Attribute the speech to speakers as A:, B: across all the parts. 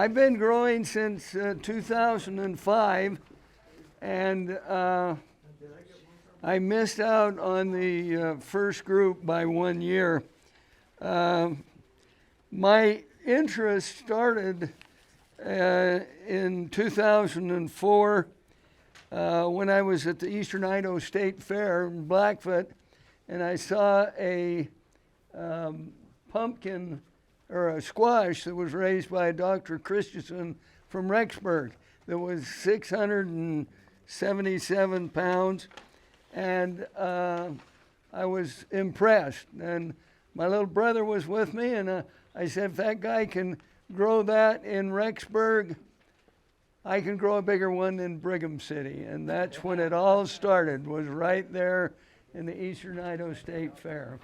A: I've been growing since 2005, and I missed out on the first group by 1 year. My interest started in 2004 when I was at the Eastern Idaho State Fair in Blackfoot, and I saw a pumpkin or a squash that was raised by Dr. Christensen from Rexburg that was 677 pounds, and I was impressed. And my little brother was with me, and I said, if that guy can grow that in Rexburg, I can grow a bigger one in Brigham City. And that's when it all started, was right there in the Eastern Idaho State Fair.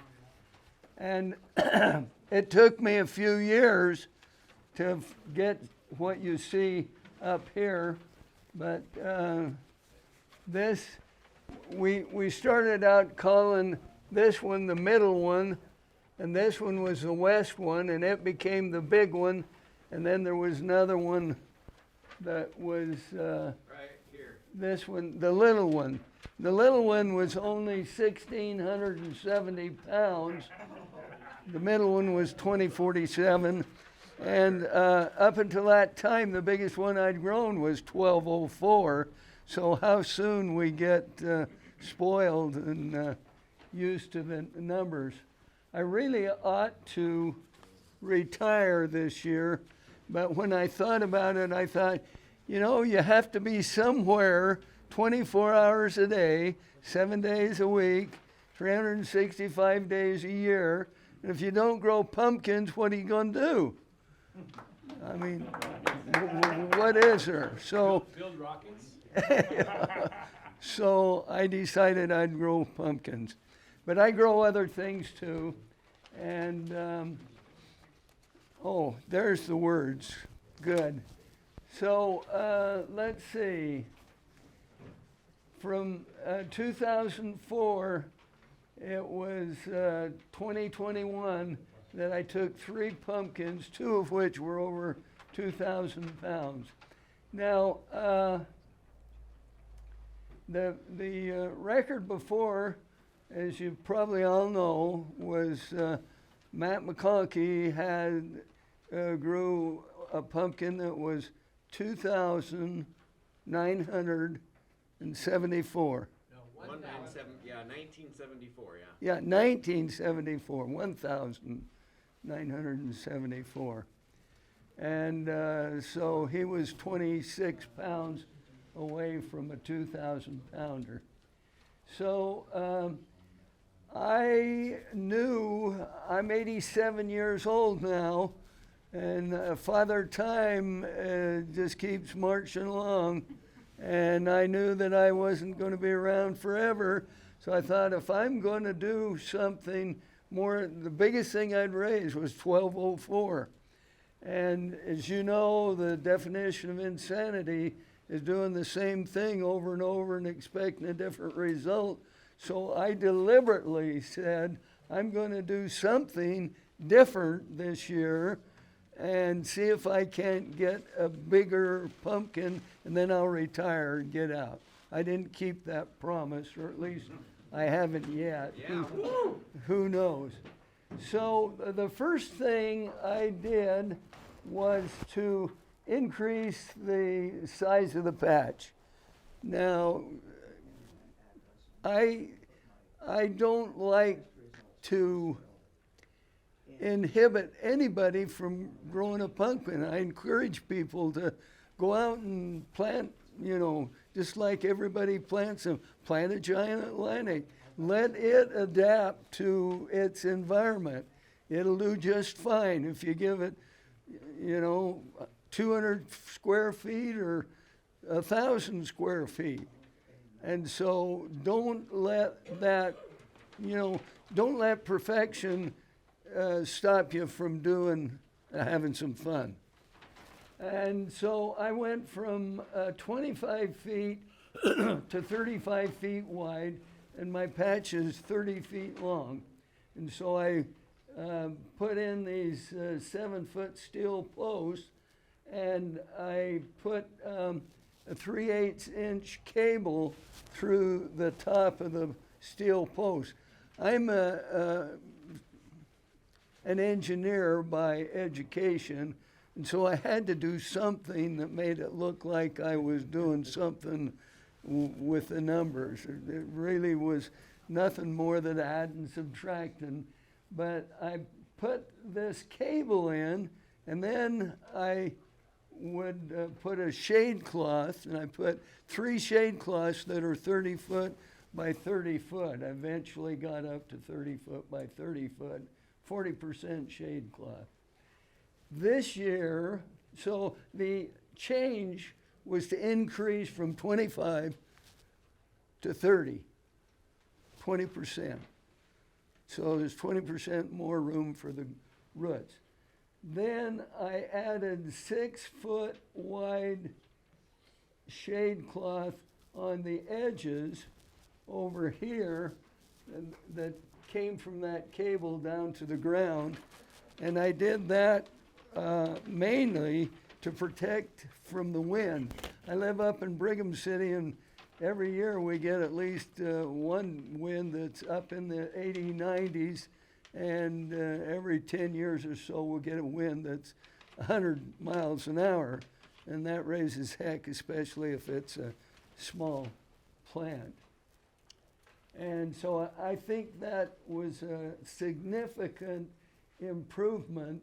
A: And it took me a few years to get what you see up here, but this, we started out calling this one the middle one, and this one was the west one, and it became the big one, and then there was another one that was right here. This one, the little one. The little one was only 1,670 pounds. The middle one was 2047. And up until that time, the biggest one I'd grown was 1204. So how soon we get spoiled and used to the numbers. I really ought to retire this year, but when I thought about it, I thought, you know, you have to be somewhere 24 hours a day, 7 days a week, 365 days a year. And if you don't grow pumpkins, what are you going to do? I mean, what is there? So,
B: build rockets.
A: So I decided I'd grow pumpkins. But I grow other things too. And, oh, there's the words. Good. So let's see. From 2004, it was 2021 that I took 3 pumpkins, 2 of which were over 2,000 pounds. Now, the record before, as you probably all know, was Matt McConkey had grew a pumpkin that was 2,974.
B: No, 1974, yeah.
A: Yeah, 1974, 1,974. And so he was 26 pounds away from a 2,000 pounder. So I knew, I'm 87 years old now, and Father Time just keeps marching along. And I knew that I wasn't going to be around forever. So I thought, if I'm going to do something more, the biggest thing I'd raise was 1204. And as you know, the definition of insanity is doing the same thing over and over and expecting a different result. So I deliberately said, I'm going to do something different this year and see if I can't get a bigger pumpkin, and then I'll retire and get out. I didn't keep that promise, or at least I haven't yet.
B: Yeah.
A: Who knows? So the first thing I did was to increase the size of the patch. Now, I don't like to inhibit anybody from growing a pumpkin. I encourage people to go out and plant, you know, just like everybody plants them. Plant a giant Atlantic. Let it adapt to its environment. It'll do just fine if you give it, you know, 200 square feet or 1,000 square feet. And so don't let that, you know, don't let perfection stop you from having some fun. And so I went from 25 feet to 35 feet wide, and my patch is 30 feet long. And so I put in these 7-foot steel posts and I put a 3/8-inch cable through the top of the steel post. I'm an engineer by education, and so I had to do something that made it look like I was doing something with the numbers. It really was nothing more than adding and subtracting. But I put this cable in, and then I would put a shade cloth, and I put 3 shade cloths that are 30 foot by 30 foot. I eventually got up to 30 foot by 30 foot, 40% shade cloth. This year, so the change was to increase from 25 to 30, 20%. So there's 20% more room for the roots. Then I added 6 foot wide shade cloth on the edges over here that came from that cable down to the ground. And I did that mainly to protect from the wind. I live up in Brigham City, and every year we get at least one wind that's up in the 80s, 90s, and every 10 years or so we'll get a wind that's 100 miles an hour, and that raises heck, especially if it's a small plant. And so I think that was a significant improvement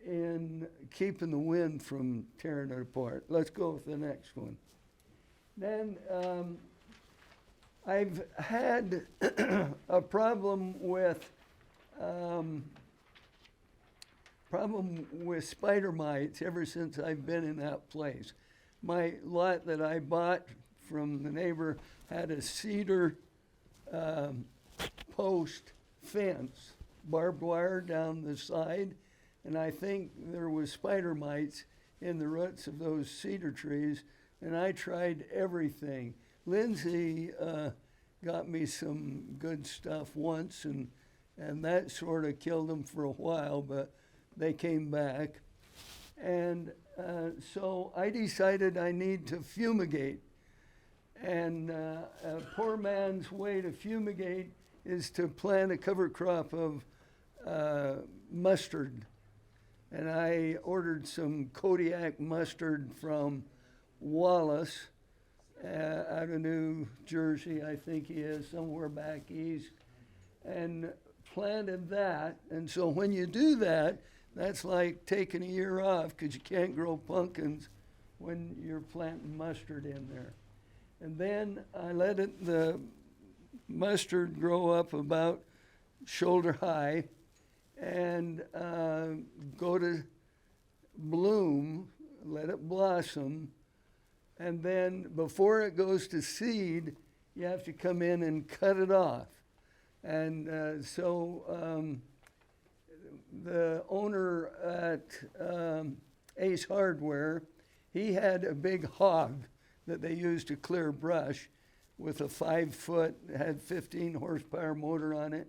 A: in keeping the wind from tearing it apart. Let's go with the next one. Then I've had a problem with spider mites ever since I've been in that place. My lot that I bought from the neighbor had a cedar post fence, barbed wire down the side, and I think there was spider mites in the roots of those cedar trees, and I tried everything. Lindsay got me some good stuff once, and that sort of killed them for a while, but they came back. And so I decided I need to fumigate. And a poor man's way to fumigate is to plant a cover crop of mustard. And I ordered some Kodiak mustard from Wallace out of New Jersey, I think he is, somewhere back east, and planted that. And so when you do that, that's like taking a year off because you can't grow pumpkins when you're planting mustard in there. And then I let the mustard grow up about shoulder high and go to bloom, let it blossom, and then before it goes to seed, you have to come in and cut it off. And so the owner at Ace Hardware, he had a big hog that they used to clear brush with a 5-foot, had 15 horsepower motor on it.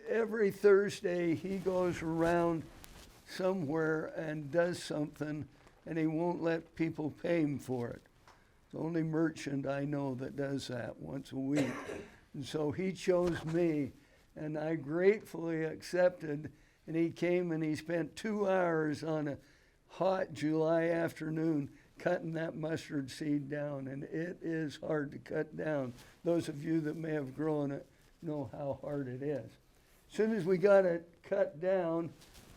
A: Every Thursday, he goes around somewhere and does something, and he won't let people pay him for it. It's the only merchant I know that does that once a week. And so he chose me, and I gratefully accepted, and he came and he spent 2 hours on a hot July afternoon cutting that mustard seed down, and it is hard to cut down. Those of you that may have grown it know how hard it is. As soon as we got it cut down,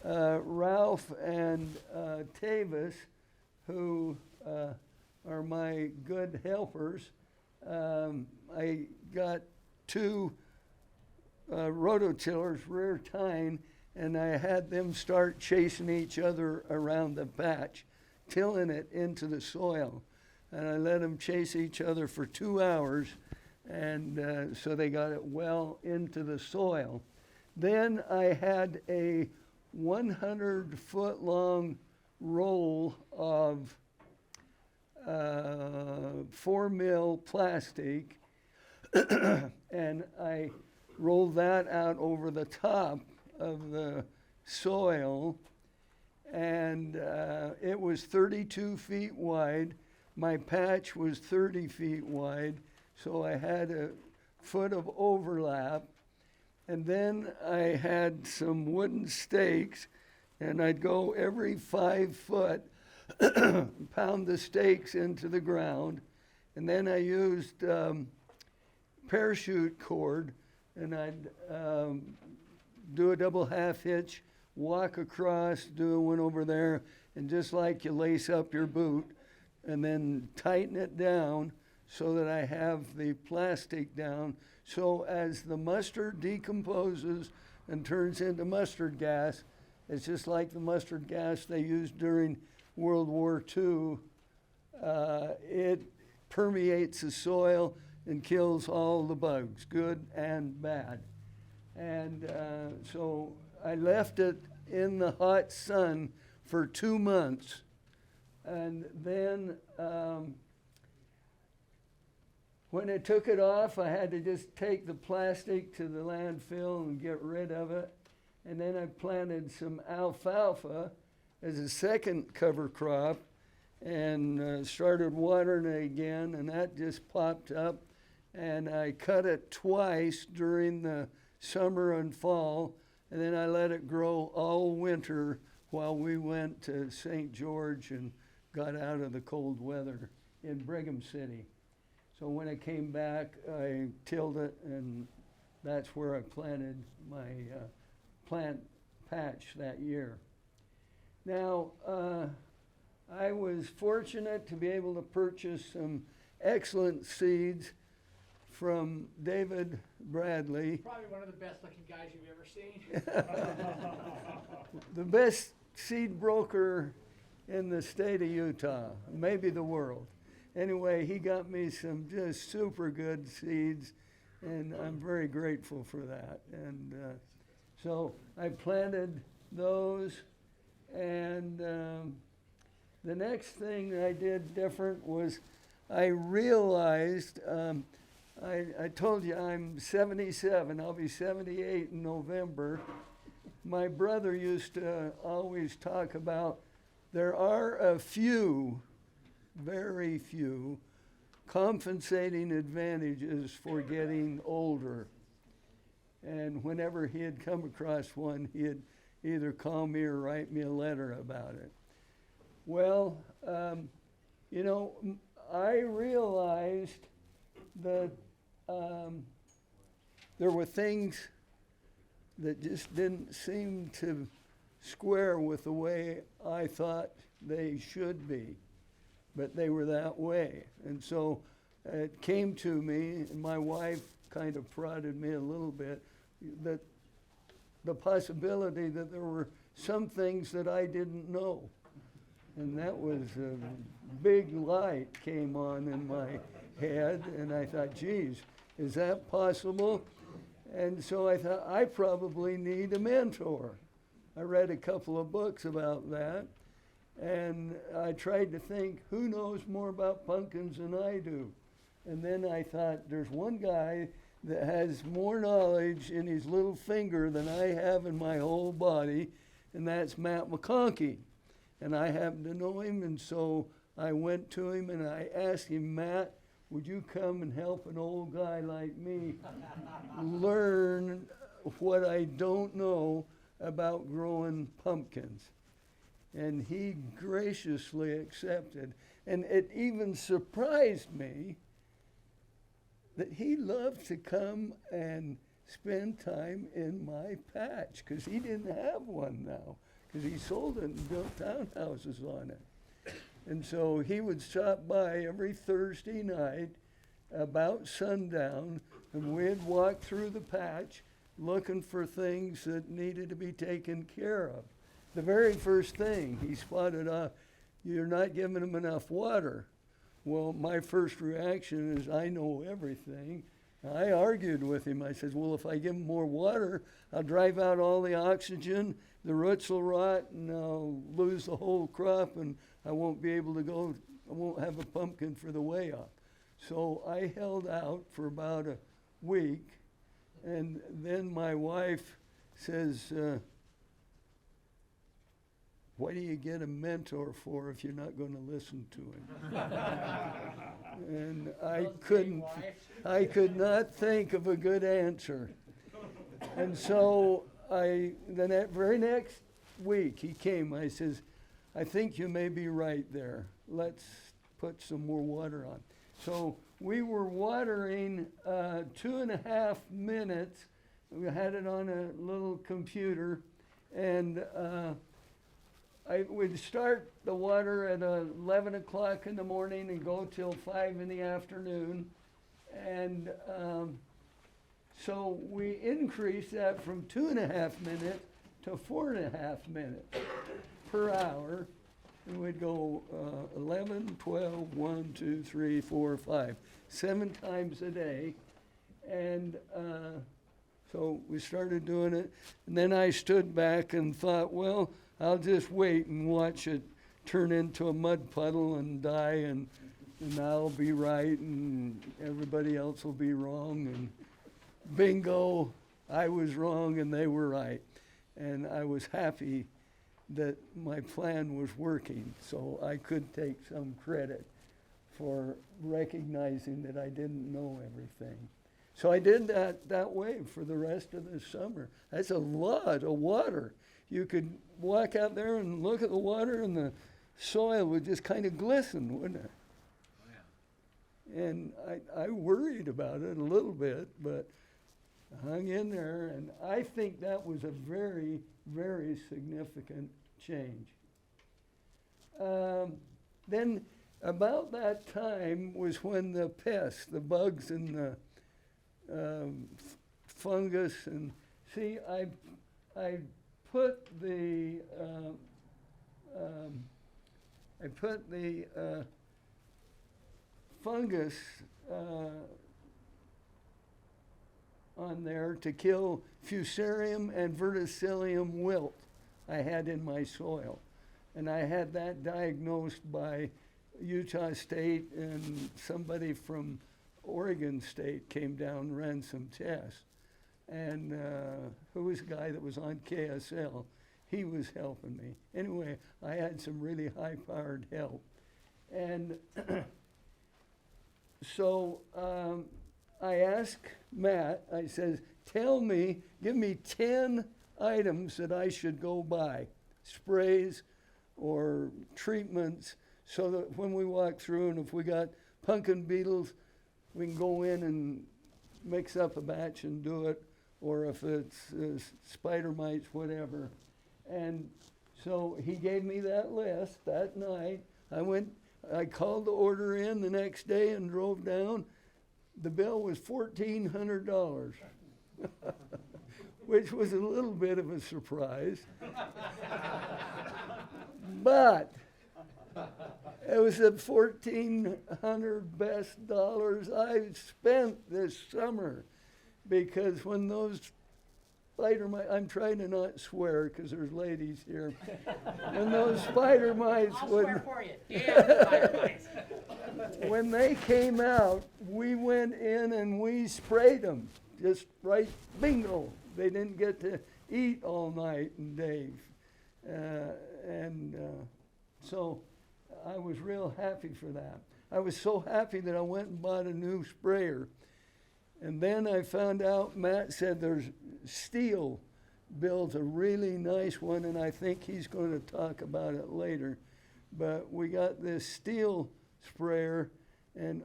A: Ralph and Tavis, who are my good helpers, I got 2 rototillers, rear tine, and I had them start chasing each other around the patch, tilling it into the soil. And I let them chase each other for 2 hours, and so they got it well into the soil. Then I had a 100-foot-long roll of 4-mil plastic, and I rolled that out over the top of the soil, and it was 32 feet wide. My patch was 30 feet wide, so I had a foot of overlap. And then I had some wooden stakes, and I'd go every 5 foot, pound the stakes into the ground. And then I used parachute cord, and I'd do a double half hitch, walk across, do one over there, and just like you lace up your boot, and then tighten it down so that I have the plastic down. So as the mustard decomposes and turns into mustard gas, it's just like the mustard gas they used during World War II. It permeates the soil and kills all the bugs, good and bad. And so I left it in the hot sun for 2 months. And then when I took it off, I had to just take the plastic to the landfill and get rid of it. And then I planted some alfalfa as a second cover crop and started watering it again, and that just popped up. And I cut it twice during the summer and fall, and then I let it grow all winter while we went to St. George and got out of the cold weather in Brigham City. So when I came back, I tilled it, and that's where I planted my plant patch that year. Now, I was fortunate to be able to purchase some excellent seeds from David Bradley.
B: Probably one of the best looking guys you've ever seen.
A: The best seed broker in the state of Utah, maybe the world. Anyway, he got me some just super good seeds, and I'm very grateful for that. And so I planted those, and the next thing I did different was I realized, I told you I'm 77, I'll be 78 in November. My brother used to always talk about there are a few, very few, compensating advantages for getting older. And whenever he had come across one, he'd either call me or write me a letter about it. Well, you know, I realized that there were things that just didn't seem to square with the way I thought they should be, but they were that way. And so it came to me, and my wife kind of prodded me a little bit, that the possibility that there were some things that I didn't know. And that was a big light came on in my head, and I thought, geez, is that possible? And so I thought, I probably need a mentor. I read a couple of books about that, and I tried to think, who knows more about pumpkins than I do? And then I thought, there's one guy that has more knowledge in his little finger than I have in my whole body, and that's Matt McConkey. And I happened to know him, and so I went to him and I asked him, Matt, would you come and help an old guy like me learn what I don't know about growing pumpkins? And he graciously accepted. And it even surprised me that he loved to come and spend time in my patch, because he didn't have one now, because he sold it and built townhouses on it. And so he would stop by every Thursday night about sundown, and we'd walk through the patch looking for things that needed to be taken care of. The very first thing he spotted, you're not giving them enough water. Well, my first reaction is, I know everything. I argued with him. I said, well, if I give them more water, I'll drive out all the oxygen, the roots will rot, and I'll lose the whole crop, and I won't be able to go, I won't have a pumpkin for the way up. So I held out for about a week, and then my wife says, what do you get a mentor for if you're not going to listen to him? And I could not think of a good answer. And so the very next week he came, I says, I think you may be right there. Let's put some more water on. So we were watering 2.5 minutes. We had it on a little computer, and I would start the water at 11 o'clock in the morning and go till 5 in the afternoon. And so we increased that from 2.5 minutes to 4.5 minutes per hour. And we'd go 11, 12, 1, 2, 3, 4, 5, 7 times a day. And so we started doing it. And then I stood back and thought, well, I'll just wait and watch it turn into a mud puddle and die, and I'll be right and everybody else will be wrong. And bingo, I was wrong and they were right. And I was happy that my plan was working, so I could take some credit for recognizing that I didn't know everything. So I did that way for the rest of the summer. That's a lot of water. You could walk out there and look at the water and the soil would just kind of glisten, wouldn't it?
B: Oh, yeah.
A: And I worried about it a little bit, but I hung in there, and I think that was a very, very significant change. Then about that time was when the pests, the bugs and the fungus, and see, I put the fungus on there to kill fusarium and verticillium wilt I had in my soil. And I had that diagnosed by Utah State, and somebody from Oregon State came down, ran some tests. And who was a guy that was on KSL? He was helping me. Anyway, I had some really high-powered help. And so I asked Matt, I says, give me 10 items that I should go buy, sprays or treatments, so that when we walk through, and if we got pumpkin beetles, we can go in and mix up a batch and do it, or if it's spider mites, whatever. And so he gave me that list that night. I called the order in the next day and drove down. The bill was $1,400, which was a little bit of a surprise. But it was the 1,400 best dollars I've spent this summer, because when those spider mites, I'm trying to not swear because there's ladies here, when those spider mites
B: I'll
A: would,
B: swear for you. Damn spider mites.
A: when they came out, we went in and we sprayed them, just right, bingo. They didn't get to eat all night and day. So I was real happy for that. I was so happy that I went and bought a new sprayer. And then I found out, Matt said there's Steel builds a really nice one, and I think he's going to talk about it later. But we got this Steel sprayer, and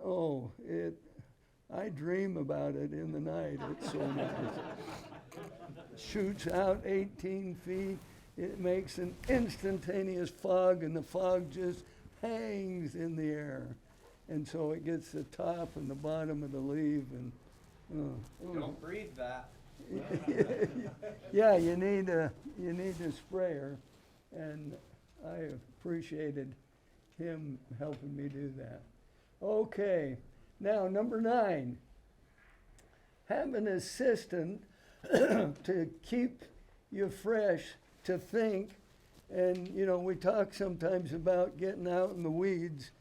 A: I dream about it in the night. It's so nice. Shoots out 18 feet. It makes an instantaneous fog, and the fog just hangs in the air. And so it gets the top and the bottom of the leaf, and
C: Don't breathe that.
A: yeah, you need a sprayer, and I appreciated him helping me do that. Okay, now number 9, have an assistant to keep you fresh, to think. And we talk sometimes about getting out in the weeds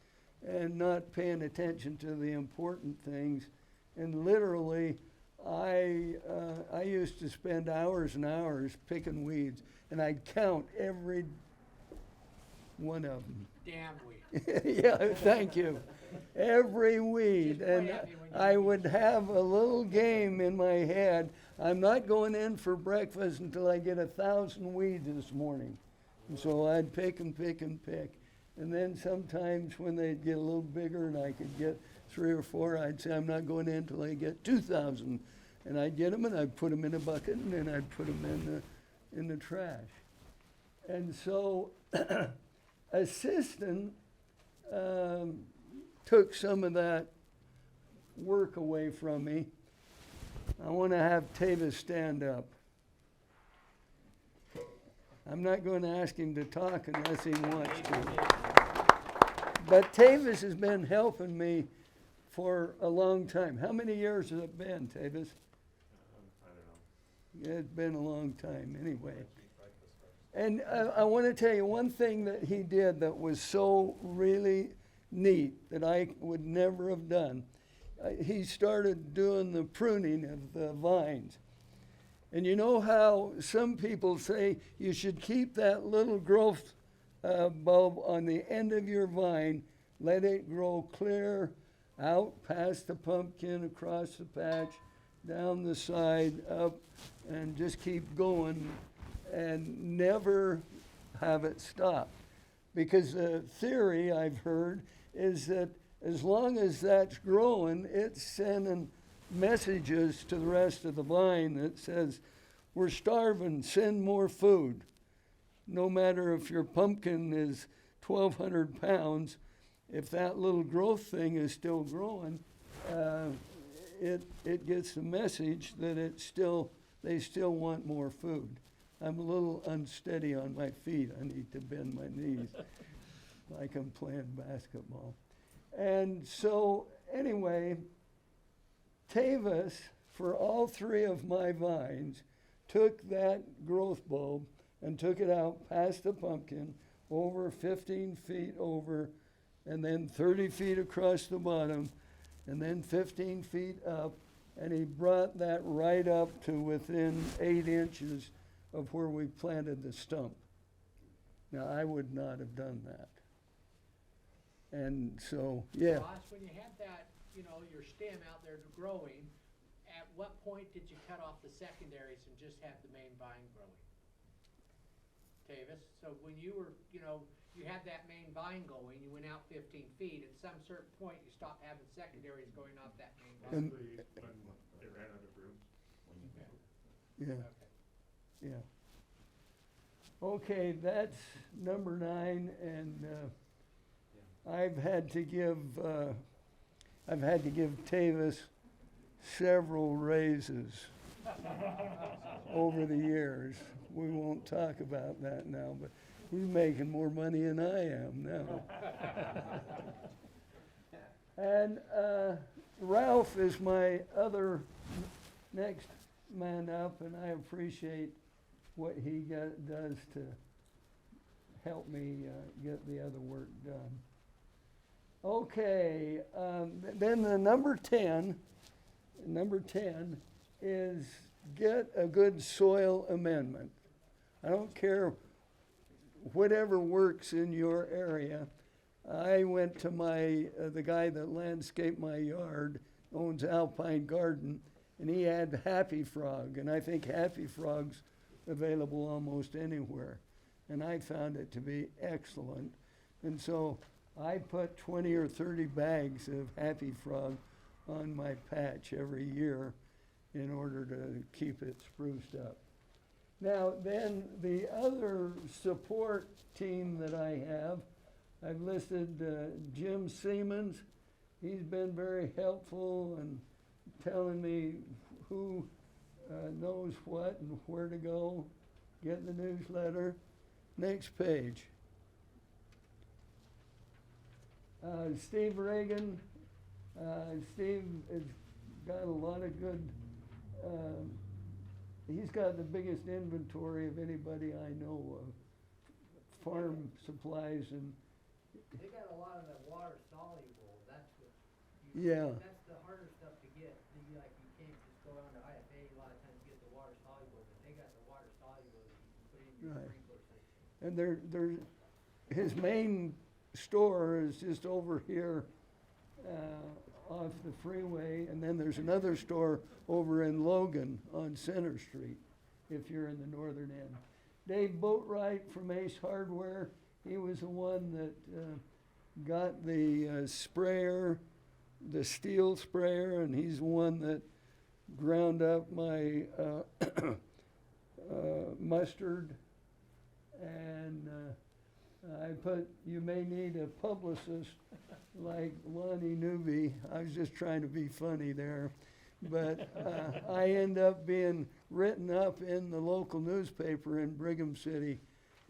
A: and not paying attention to the important things. And literally, I used to spend hours and hours picking weeds, and I'd count every one of them.
B: Damn weed.
A: Yeah, thank you. Every weed.
B: Just
A: And
B: point at me when you
A: I
B: need
A: would have a little game in my head. I'm not going in for breakfast until I get 1,000 weeds this morning. And so I'd pick and pick and pick. And then sometimes when they'd get a little bigger and I could get 3 or 4, I'd say I'm not going in until I get 2,000. And I'd get them and I'd put them in a bucket and then I'd put them in the trash. And so assistant took some of that work away from me. I want to have Tavis stand up. I'm not going to ask him to talk unless he wants to. But Tavis has been helping me for a long time. How many years has it been, Tavis?
D: I don't know.
A: It's been a long time anyway. And I want to tell you one thing that he did that was so really neat that I would never have done. He started doing the pruning of the vines. And you know how some people say you should keep that little growth bulb on the end of your vine, let it grow clear out past the pumpkin, across the patch, down the side, up, and just keep going and never have it stop. Because the theory I've heard is that as long as that's growing, it's sending messages to the rest of the vine that says, we're starving, send more food. No matter if your pumpkin is 1,200 pounds, if that little growth thing is still growing, it gets the message that they still want more food. I'm a little unsteady on my feet. I need to bend my knees like I'm playing basketball. And so anyway, Tavis, for all 3 of my vines, took that growth bulb and took it out past the pumpkin, over 15 feet over, and then 30 feet across the bottom, and then 15 feet up, and he brought that right up to within 8 inches of where we planted the stump. Now, I would not have done that. And so, yeah.
B: Ross, when you had that, your stem out there growing, at what point did you cut off the secondaries and just have the main vine growing? Tavis, so when you were, you had that main vine going, you went out 15 feet, at some certain point you stopped having secondaries going off that main vine.
D: Basically, when it ran out of room.
A: Yeah.
B: Okay.
A: Yeah. Okay, that's number 9, and I've had to give Tavis several raises over the years. We won't talk about that now, but he's making more money than I am now. And Ralph is my other next man up, and I appreciate what he does to help me get the other work done. Okay, then the number 10 is get a good soil amendment. I don't care whatever works in your area. I went to the guy that landscaped my yard, owns Alpine Garden, and he had Happy Frog, and I think Happy Frog's available almost anywhere. And I found it to be excellent. And so I put 20 or 30 bags of Happy Frog on my patch every year in order to keep it spruced up. Now then, the other support team that I have, I've listed Jim Siemens. He's been very helpful and telling me who knows what and where to go, get the newsletter. Next page. Steve Reagan. Steve has got a lot of good, he's got the biggest inventory of anybody I know of, farm supplies and.
B: They got a lot of the water soluble, that's what.
A: Yeah.
B: That's the harder stuff to get. You can't just go down to IFA, a lot of times get the water soluble, but they got the water soluble that you can put in your
A: Right.
B: sprinkler system.
A: And his main store is just over here off the freeway, and then there's another store over in Logan on Center Street, if you're in the northern end. Dave Boatwright from Ace Hardware, he was the one that got the sprayer, the steel sprayer, and he's the one that ground up my mustard. And you may need a publicist like Lonnie Newby. I was just trying to be funny there. But I end up being written up in the local newspaper in Brigham City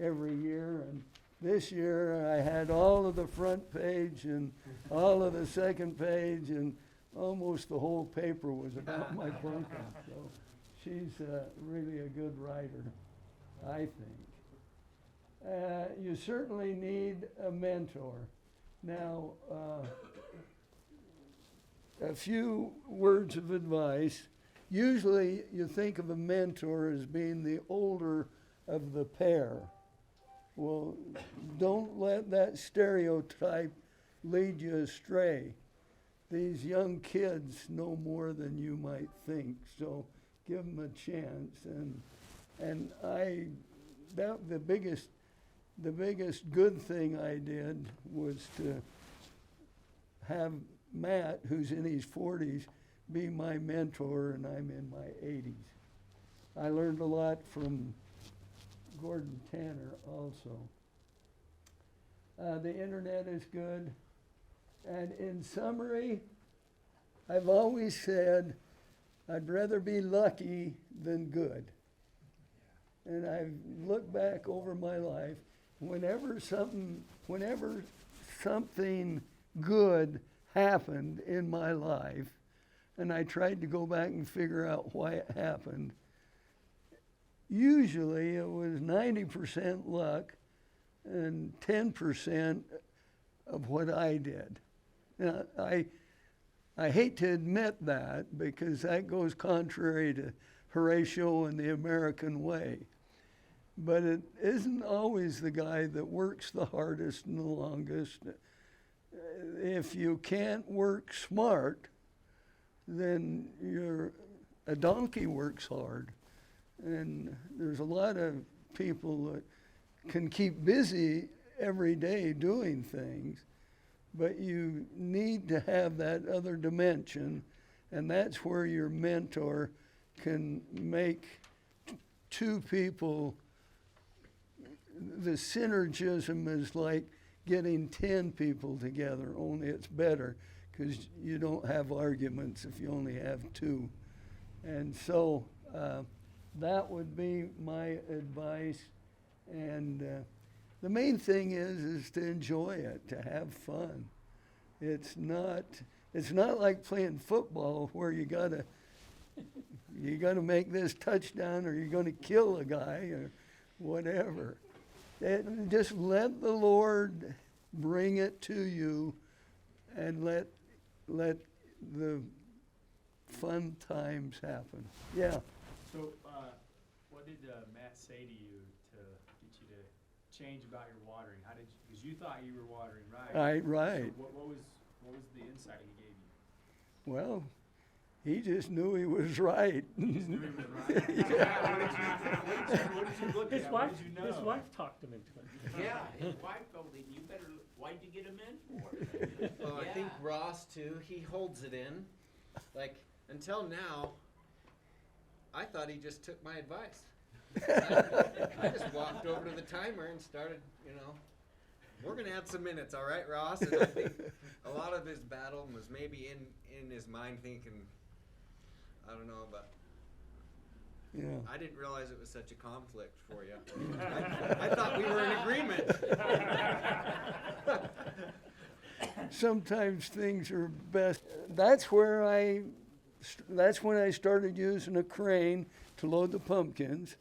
A: every year. And this year I had all of the front page and all of the second page, and almost the whole paper was about my bunker. So she's really a good writer, I think. You certainly need a mentor. Now, a few words of advice. Usually you think of a mentor as being the older of the pair. Well, don't let that stereotype lead you astray. These young kids know more than you might think, so give them a chance. And the biggest good thing I did was to have Matt, who's in his 40s, be my mentor, and I'm in my 80s. I learned a lot from Gordon Tanner also. The internet is good. And in summary, I've always said I'd rather be lucky than good. And I've looked back over my life, whenever something good happened in my life, and I tried to go back and figure out why it happened, usually it was 90% luck and 10% of what I did. Now, I hate to admit that, because that goes contrary to Horatio and the American way. But it isn't always the guy that works the hardest and the longest. If you can't work smart, then a donkey works hard. And there's a lot of people that can keep busy every day doing things, but you need to have that other dimension, and that's where your mentor can make two people. The synergism is like getting 10 people together, only it's better because you don't have arguments if you only have two. And so that would be my advice. And the main thing is to enjoy it, to have fun. It's not like playing football where you gotta make this touchdown or you're gonna kill a guy or whatever. Just let the Lord bring it to you, and let the fun times happen. Yeah.
E: So, what did Matt say to you to get you to change about your watering? How did you? Because you thought you were watering right.
A: Right.
E: So what was the insight he gave you?
A: Well, he just knew he was right.
E: He just knew he was right. What did you look at? What did you know?
F: His wife talked him into it.
B: Yeah, his wife told him, you better, why'd you get him in for?
C: Well, I think
B: Yeah.
C: Ross too, he holds it in. Like, until now, I thought he just took my advice. I just walked over to the timer and started, we're gonna add some minutes, all right, Ross? And I think a lot of his battle was maybe in his mind thinking, I don't know, but
A: Yeah.
C: I didn't realize it was such a conflict for you. I thought we were in agreement.
A: Sometimes things are best. That's when I started using a crane to load the pumpkins.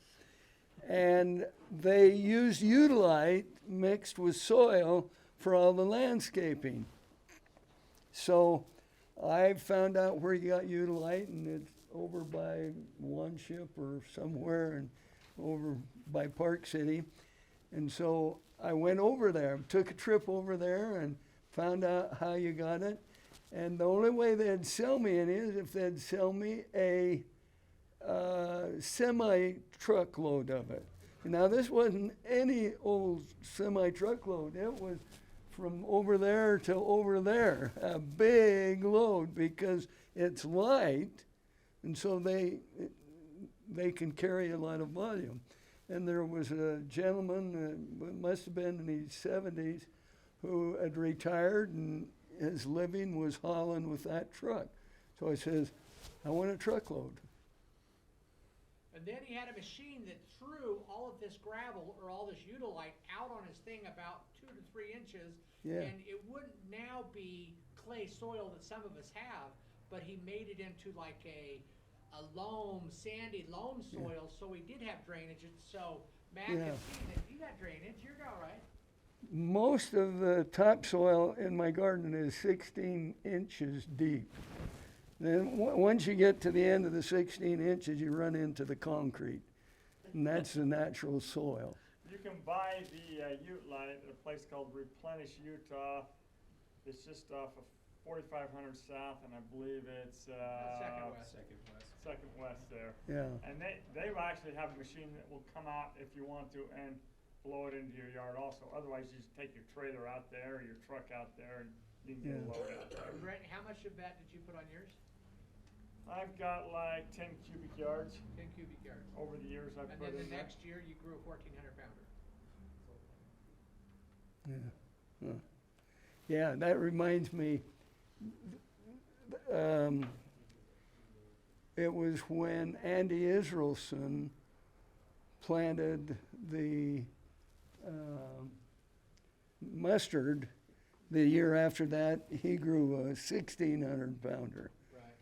A: And they used Utilite mixed with soil for all the landscaping. So I found out where you got Utilite, and it's over by One Ship or somewhere, and over by Park City. And so I went over there, took a trip over there and found out how you got it. And the only way they'd sell me any is if they'd sell me a semi-truckload of it. Now, this wasn't any old semi-truckload. It was from over there to over there, a big load, because it's light, and so they can carry a lot of volume. And there was a gentleman, must have been in his 70s, who had retired, and his living was hauling with that truck. So I says, I want a truckload.
B: And then he had a machine that threw all of this gravel or all this Udilite out on his thing about 2 to 3 inches.
A: Yeah.
B: And it wouldn't now be clay soil that some of us have, but he made it into like a loam, sandy loam soil, so he did have drainage. And so Matt
A: Yeah.
B: had seen it. You got drainage, you're all right.
A: Most of the topsoil in my garden is 16 inches deep. Then once you get to the end of the 16 inches, you run into the concrete, and that's the natural soil.
F: You can buy the Ute-Lite at a place called Replenish Utah. It's just off of 4500 South, and I believe it's
B: Second west.
F: Second West there.
A: Yeah,
F: And they will actually have a machine that will come out if you want to and blow it into your yard also. Otherwise, you just take your trailer out there or your truck out there and you can get a
A: Yeah.
F: load out there.
B: Brent, how much of that did you put on yours?
F: I've got like 10 cubic yards
B: 10 cubic yards.
F: over the years I've
B: And
F: put
B: then
F: in
B: the
F: there.
B: next year, you grew a 1,400 pounder.
A: yeah. Huh. Yeah, that reminds me, it was when Andy Israelson planted the mustard. The year after that, he grew a 1,600 pounder.
B: Right.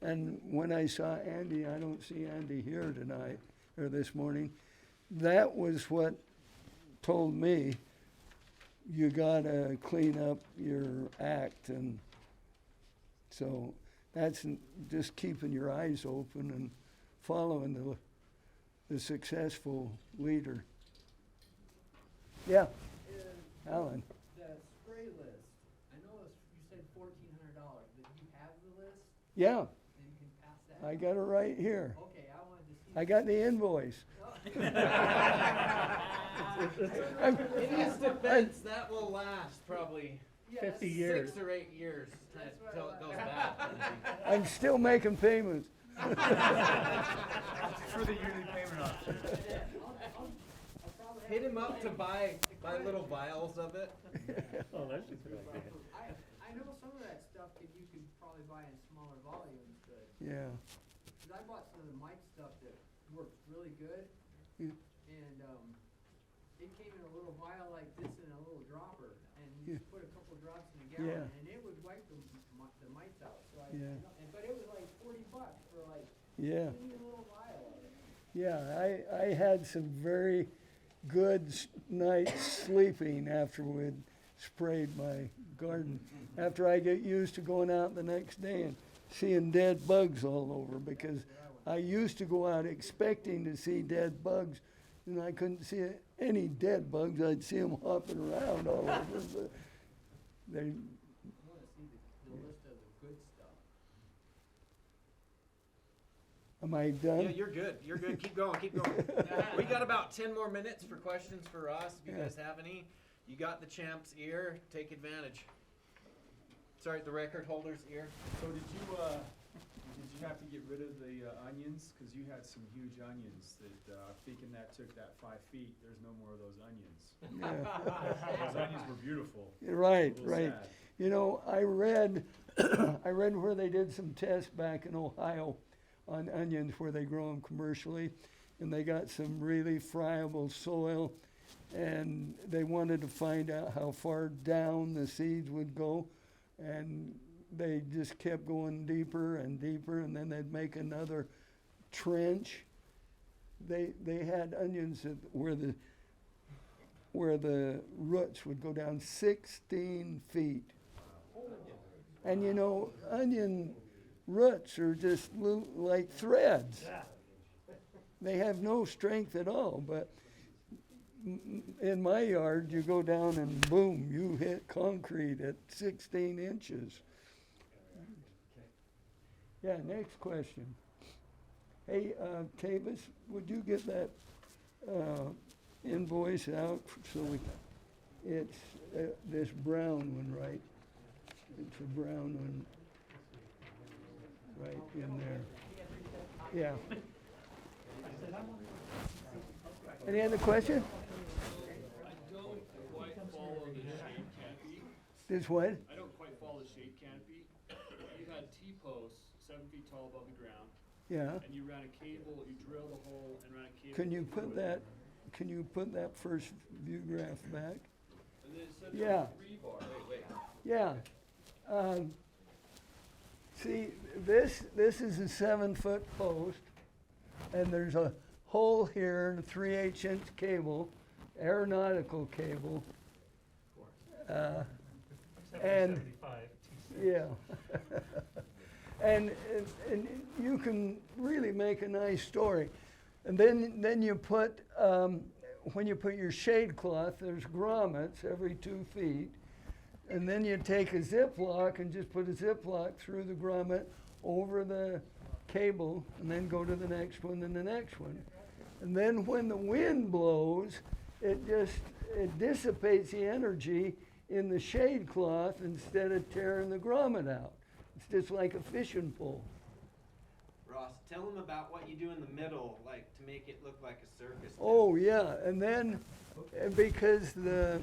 A: And when I saw Andy, I don't see Andy here tonight, or this morning, that was what told me, you gotta clean up your act. And so that's just keeping your eyes open and following the successful leader. Yeah, Alan.
G: The spray list, I know you said $1,400, but you have the list,
A: Yeah,
G: then you can pass that?
A: I got it right here.
G: Okay, I wanted to see.
A: I got the invoice.
C: In his defense, that will last probably
G: Yes.
A: 50 years.
C: 6 or 8 years
G: That's what
C: until
G: I
C: it goes
G: like.
C: bad.
A: I'm still making payments.
E: For the yearly payment option.
G: I'll probably have
C: Hit him
G: to
C: up to
G: say-
C: buy little vials of it.
D: Oh, that's just a good idea.
G: I know some of that stuff that you can probably buy in smaller volumes, but,
A: Yeah,
G: cause I bought some of the Mike stuff that works really good.
A: Yeah.
G: And, it came in a little vial like this and a little dropper, and you just put a couple drops in a gallon,
A: Yeah.
G: and it would wipe the mites out, so I,
A: Yeah.
G: but it was like $40 for like,
A: yeah.
G: a little vial of it.
A: Yeah, I had some very good nights sleeping after we'd sprayed my garden. After I get used to going out the next day and seeing dead bugs all over, because I used to go out expecting to see dead bugs, and I couldn't see any dead bugs. I'd see them hopping around all over. But they,
G: You wanna see the list of the good stuff.
A: am I done?
C: Yeah, you're good. You're good. Keep going. Keep going. We got about 10 more minutes for questions for Ross. If you guys have any, you got the champ's ear. Take advantage. Sorry, the record holder's ear.
E: So did you have to get rid of the onions? Cause you had some huge onions that, thinking that took that 5 feet, there's no more of those onions.
A: Yeah.
E: Those onions were beautiful.
A: Right,
E: A little
A: right.
E: sad.
A: You know, I read, I read where they did some tests back in Ohio on onions where they grow them commercially, and they got some really friable soil, and they wanted to find out how far down the seeds would go, and they just kept going deeper and deeper, and then they'd make another trench. They had onions that where the roots would go down 16 feet. And you know, onion roots are just little, like threads. They have no strength at all, but in my yard, you go down and boom, you hit concrete at 16 inches. Yeah, next question. Hey, Tavis, would you get that invoice out so we, it's this brown one, right? It's a brown one right in there. Yeah. Any other question?
H: I don't quite follow the shade canopy.
A: This what?
H: I don't quite follow the shade canopy. You had T-posts 7 feet tall above the ground,
A: Yeah.
H: and you ran a cable, you drilled a hole and ran a cable.
A: Can you
H: through
A: put
H: it.
A: that, can you put that first view graph back?
H: And then it said
A: Yeah.
H: rebar. Wait.
A: Yeah. See, this is a 7-foot post, and there's a hole here, and a 3/8 inch cable, aeronautical cable. And,
D: 75.
A: yeah. and you can really make a nice story. And then you put, when you put your shade cloth, there's grommets every 2 feet. And then you take a Ziploc and just put a Ziploc through the grommet over the cable, and then go to the next one and the next one. And then when the wind blows, it dissipates the energy in the shade cloth instead of tearing the grommet out. It's just like a fishing pole.
C: Ross, tell them about what you do in the middle, like to make it look like a circus.
A: Oh, yeah, and then, because the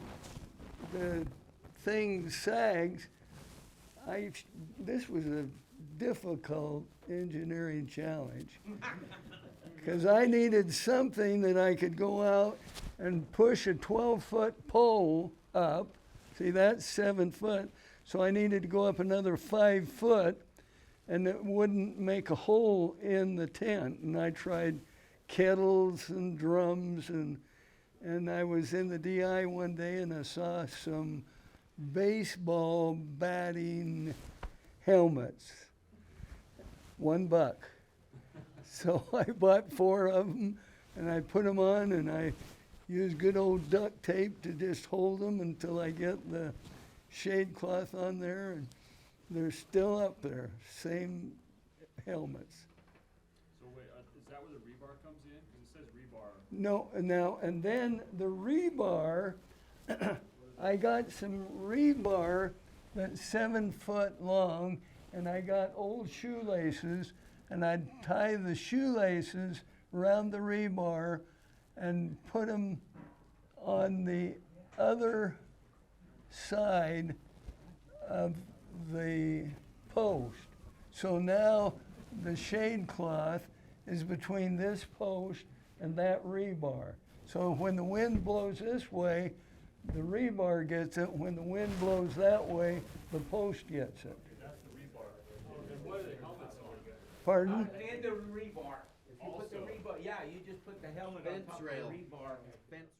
A: thing sags, this was a difficult engineering challenge. Because I needed something that I could go out and push a 12-foot pole up. See, that's 7 foot. So I needed to go up another 5 foot, and it wouldn't make a hole in the tent. And I tried kettles and drums, and I was in the DI one day, and I saw some baseball batting helmets. $1. So I bought 4 of them, and I put them on, and I used good old duct tape to just hold them until I get the shade cloth on there, and they're still up there, same helmets.
H: So wait, is that where the rebar comes in? Because it says rebar.
A: No, now, and then the rebar, I got some rebar that's 7 foot long, and I got old shoelaces, and I'd tie the shoelaces around the rebar and put them on the other side of the post. So now the shade cloth is between this post and that rebar. So when the wind blows this way, the rebar gets it. When the wind blows that way, the post gets it.
H: That's the rebar. And what are the helmets on?
A: Pardon?
G: And the rebar. If you put the rebar, yeah, you just put the helmet on
C: Fence
G: top of the
C: rail.
G: rebar.
C: Fence